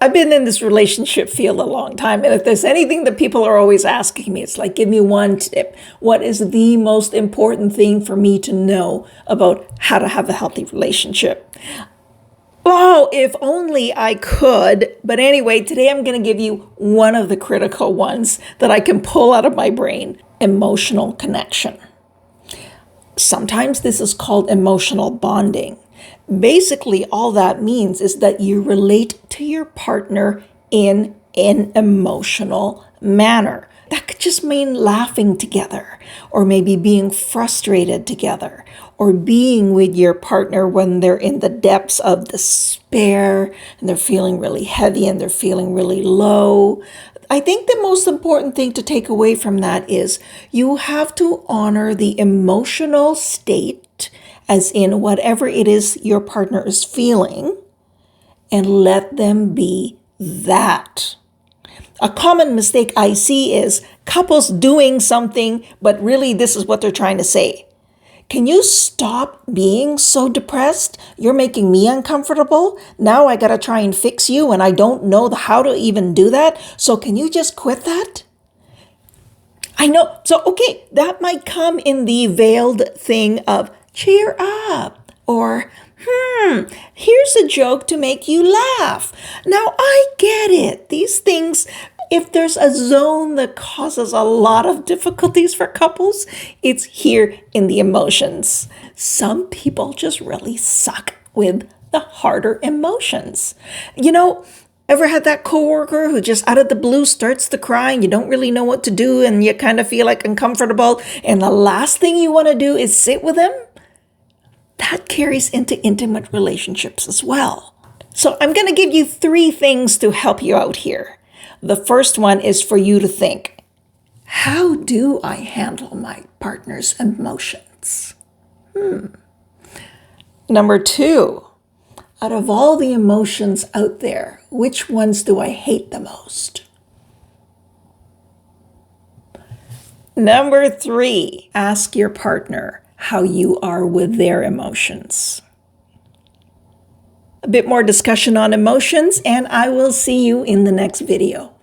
I've been in this relationship field a long time, and if there's anything that people are always asking me, it's like, give me one tip. What is the most important thing for me to know about how to have a healthy relationship? Oh, if only I could. But anyway, today I'm going to give you one of the critical ones that I can pull out of my brain: emotional connection. Sometimes this is called emotional bonding. Basically, all that means is that you relate to your partner in an emotional manner. That could just mean laughing together, or maybe being frustrated together, or being with your partner when they're in the depths of despair and they're feeling really heavy and they're feeling really low. I think the most important thing to take away from that is you have to honor the emotional state, as in whatever it is your partner is feeling, and let them be that. A common mistake I see is couples doing something, but really this is what they're trying to say. Can you stop being so depressed? You're making me uncomfortable. Now I gotta try and fix you, and I don't know how to even do that. So can you just quit that? I know. So, okay, that might come in the veiled thing of cheer up, or here's a joke to make you laugh. Now, I get it. These things, if there's a zone that causes a lot of difficulties for couples, it's here in the emotions. Some people just really suck with the harder emotions. Ever had that coworker who just out of the blue starts to cry and you don't really know what to do and you kind of feel like uncomfortable, and the last thing you want to do is sit with them? That carries into intimate relationships as well. So I'm going to give you 3 things to help you out here. The first one is for you to think, how do I handle my partner's emotions? Number 2, out of all the emotions out there, which ones do I hate the most? Number 3, ask your partner how you are with their emotions. A bit more discussion on emotions, and I will see you in the next video.